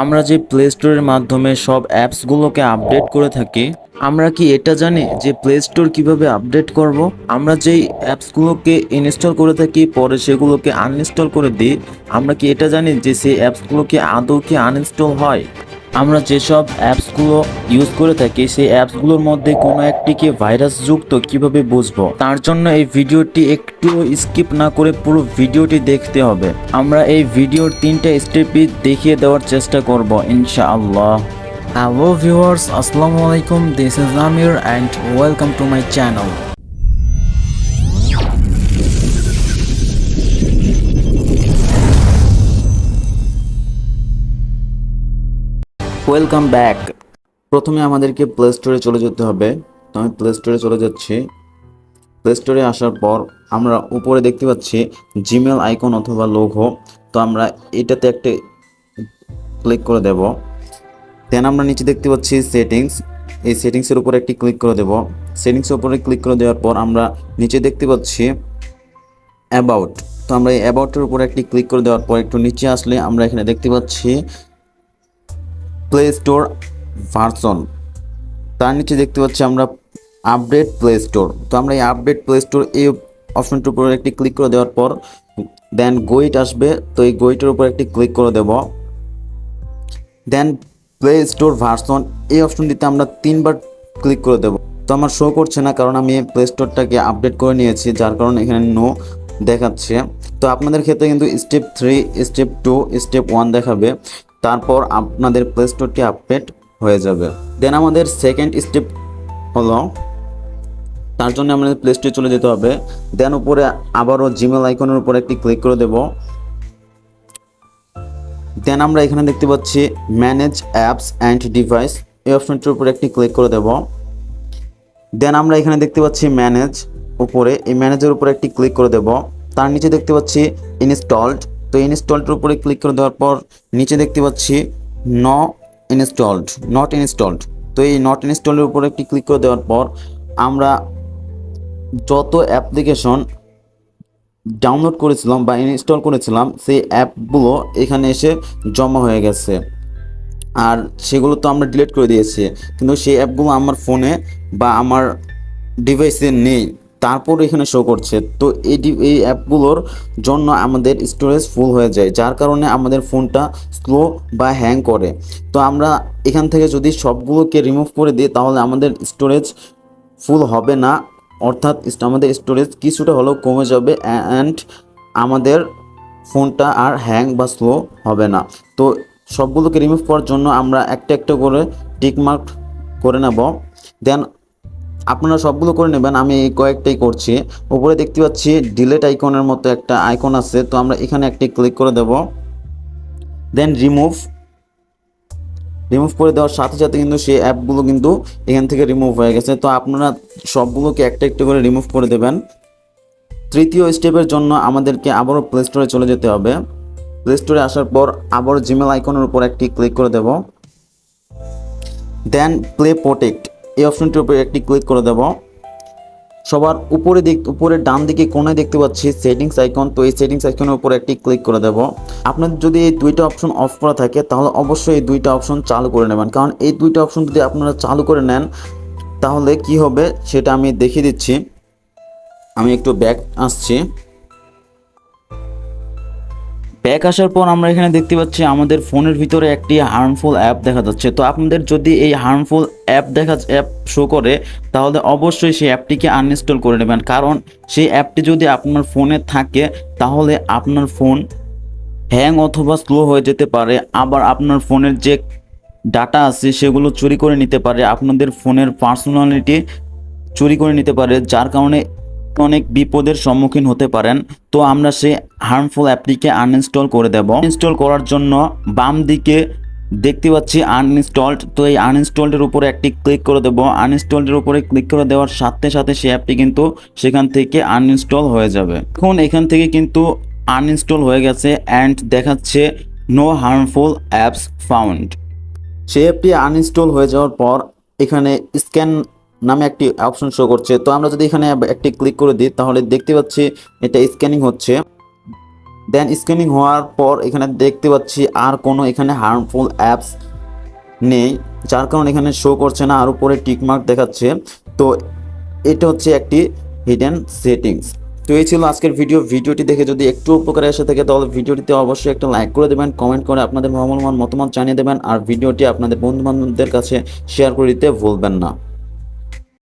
আমরা যে প্লে স্টোরের মাধ্যমে সব অ্যাপসগুলোকে আপডেট করে থাকি, আমরা কি এটা জানি যে প্লে স্টোর কিভাবে আপডেট করব? আমরা যেই অ্যাপসগুলোকে ইনস্টল করে থাকি পরে সেগুলোকে আনইনস্টল করে দিই, আমরা কি এটা জানি যে সেই অ্যাপসগুলোকে আদৌ কি আনইনস্টল হয়? আমরা যেসব অ্যাপসগুলো ইউজ করে থাকি সেই অ্যাপসগুলোর মধ্যে কোনো একটিকে ভাইরাস যুক্ত কিভাবে বুঝবো? তার জন্য এই ভিডিওটি একটু স্কিপ না করে পুরো ভিডিওটি দেখতে হবে। আমরা এই ভিডিওর 3টা স্টেপই দেখিয়ে দেওয়ার চেষ্টা করব ইনশাআল্লাহ। হ্যালো ভিউয়ার্স, আসসালামু আলাইকুম, this is Aamir and welcome to my channel. Welcome back. প্রথমে আমাদেরকে প্লে স্টোরে চলে যেতে হবে। তো আমি প্লে স্টোরে চলে যাচ্ছি। প্লে স্টোরে আসার পর আমরা উপরে দেখতে পাচ্ছি জিমেল আইকন অথবা লোগো। তো আমরা এটাতে একটা ক্লিক করে দেব। দেন আমরা নিচে দেখতে পাচ্ছি সেটিংস। এই সেটিংসের উপরে একটি ক্লিক করে দেব। সেটিংসের উপরে ক্লিক করে দেওয়ার পর আমরা নিচে দেখতে পাচ্ছি অ্যাবাউট। তো আমরা এই অ্যাবাউটের উপরে একটি ক্লিক করে দেওয়ার পর একটু নিচে আসলে আমরা এখানে দেখতে পাচ্ছি প্লে স্টোর ভার্সন। তার নিচে দেখতে পাচ্ছি আমরা আপডেট প্লে স্টোর। তো আমরা এই আপডেট প্লে স্টোর এই অপশনটির উপরে একটি ক্লিক করে দেওয়ার পর দেন গোইট আসবে। তো এই গোইটের উপর একটি ক্লিক করে দেব। দেন প্লে স্টোর ভার্সন এই অপশনটিতে আমরা 3বার ক্লিক করে দেব। তো আমার শো করছে না, কারণ আমি প্লে স্টোরটাকে আপডেট করে নিয়েছি, যার কারণে এখানে নো দেখাচ্ছে। তো আপনাদের ক্ষেত্রে কিন্তু স্টেপ 3, স্টেপ 2, স্টেপ 1 দেখাবে। তারপর আপনাদের প্লে স্টোরটি আপডেট হয়ে যাবে। দেন আমাদের সেকেন্ড স্টেপ হলো, তার জন্য আমাদের প্লে স্টোরে চলে যেতে হবে। দেন উপরে আবারও জিমেল আইকনের উপর একটি ক্লিক করে দেব। দেন আমরা এখানে দেখতে পাচ্ছি ম্যানেজ অ্যাপস অ্যান্ড ডিভাইস, এই অপশনটির উপরে একটি ক্লিক করে দেব। দেন আমরা এখানে দেখতে পাচ্ছি ম্যানেজ উপরে, এই ম্যানেজের উপরে একটি ক্লিক করে দেব। তার নিচে দেখতে পাচ্ছি ইনস্টলড। তো ইনস্টলডের উপরে ক্লিক করে দেওয়ার পর নিচে দেখতে পাচ্ছি নট ইনস্টলড। তো এই নট ইনস্টলের উপরে একটি ক্লিক করে দেওয়ার পর আমরা যত অ্যাপ্লিকেশন ডাউনলোড করেছিলাম বা ইনস্টল করেছিলাম সেই অ্যাপগুলো এখানে এসে জমা হয়ে গেছে। আর সেগুলো তো আমরা ডিলিট করে দিয়েছি, কিন্তু সেই অ্যাপগুলো আমার ফোনে বা আমার ডিভাইসে নেই, তারপর এখানে শো করছে। তো এই অ্যাপগুলোর জন্য আমাদের স্টোরেজ ফুল হয়ে যায়, যার কারণে আমাদের ফোনটা স্লো বা হ্যাং করে। তো আমরা এখান থেকে যদি সবগুলোকে রিমুভ করে দিই তাহলে আমাদের স্টোরেজ ফুল হবে না, অর্থাৎ আমাদের স্টোরেজ কিছুটা হলেও কমে যাবে অ্যান্ড আমাদের ফোনটা আর হ্যাং বা স্লো হবে না। তো সবগুলোকে রিমুভ করার জন্য আমরা একটা একটা করে টিকমার্ক করে নেব। দেন আপনারা সবগুলো করে নেবেন, আমি এই কয়েকটাই করছি। উপরে দেখতে পাচ্ছি ডিলেট আইকনের মতো একটা আইকন আছে, তো আমরা এখানে একটি ক্লিক করে দেব। দেন রিমুভ করে দেওয়ার সাথে সাথে কিন্তু সেই অ্যাপগুলো কিন্তু এখান থেকে রিমুভ হয়ে গেছে। তো আপনারা সবগুলোকে একটা একটা করে রিমুভ করে দেবেন। তৃতীয় স্টেপের জন্য আমাদেরকে আবারও প্লে স্টোরে চলে যেতে হবে। প্লে স্টোরে আসার পর আবারও জিমেল আইকনের উপর একটি ক্লিক করে দেব। দেন প্লে প্রোটেক্ট এই অপশনটির উপরে একটি ক্লিক করে দেব। সবার উপরে ডান দিকে কোণায় দেখতে পাচ্ছি সেটিংস আইকন। তো এই সেটিংস আইকনের উপর একটি ক্লিক করে দেব। আপনাদের যদি এই দুইটা অপশন অফ করা থাকে তাহলে অবশ্যই এই দুইটা অপশন চালু করে নেবেন, কারণ এই দুইটা অপশন যদি আপনারা চালু করে নেন তাহলে কি হবে সেটা আমি দেখিয়ে দিচ্ছি। আমি একটু ব্যাক আসছি। ব্যাক আসার পর আমরা এখানে দেখতে পাচ্ছি আমাদের ফোনের ভিতরে একটি হার্মফুল অ্যাপ দেখা যাচ্ছে। তো আপনাদের যদি এই হার্মফুল অ্যাপ শো করে তাহলে অবশ্যই সেই অ্যাপটিকে আনইনস্টল করে নেবেন, কারণ সেই অ্যাপটি যদি আপনার ফোনে থাকে তাহলে আপনার ফোন হ্যাং অথবা স্লো হয়ে যেতে পারে। আবার আপনার ফোনের যে ডাটা আছে সেগুলো চুরি করে নিতে পারে, আপনাদের ফোনের পার্সোনালিটি চুরি করে নিতে পারে, যার কারণে অনেক বিপদের সম্মুখীন হতে পারেন। তো আমরা সেই হার্মফুল অ্যাপটিকে আনইনস্টল করে দেব। ইনস্টল করার জন্য বাম দিকে দেখতে পাচ্ছি আনইনস্টলড। তো এই আনইনস্টলডের উপরে একটি ক্লিক করে দেব। আনইনস্টলডের উপরে ক্লিক করে দেওয়ার সাথে সাথে সেই অ্যাপটি কিন্তু সেখান থেকে আনইনস্টল হয়ে যাবে। এখন এখান থেকে কিন্তু আনইনস্টল হয়ে গেছে অ্যান্ড দেখাচ্ছে নো হার্মফুল অ্যাপস ফাউন্ড। সেই অ্যাপটি আনইনস্টল হয়ে যাওয়ার পর এখানে স্ক্যান নামে একটি অপশন শো করছে। তো আমরা যদি এখানে একটি ক্লিক করে দিই তাহলে দেখতে পাচ্ছি এটা স্ক্যানিং হচ্ছে। দেন স্ক্যানিং হওয়ার পর এখানে দেখতে পাচ্ছি আর কোনো এখানে হার্মফুল অ্যাপস নেই, যার কারণে এখানে শো করছে না, আর উপরে টিকমার্ক দেখাচ্ছে। তো এটা হচ্ছে একটি হিডেন সেটিংস। তো এই ছিল আজকের ভিডিওটি দেখে যদি একটু উপকারে এসে থাকে তাহলে ভিডিওটিতে অবশ্যই একটা লাইক করে দেবেন, কমেন্ট করে আপনাদের মূল্যবান মতামত জানিয়ে দেবেন, আর ভিডিওটি আপনাদের বন্ধু বান্ধবদের কাছে শেয়ার করে দিতে ভুলবেন না।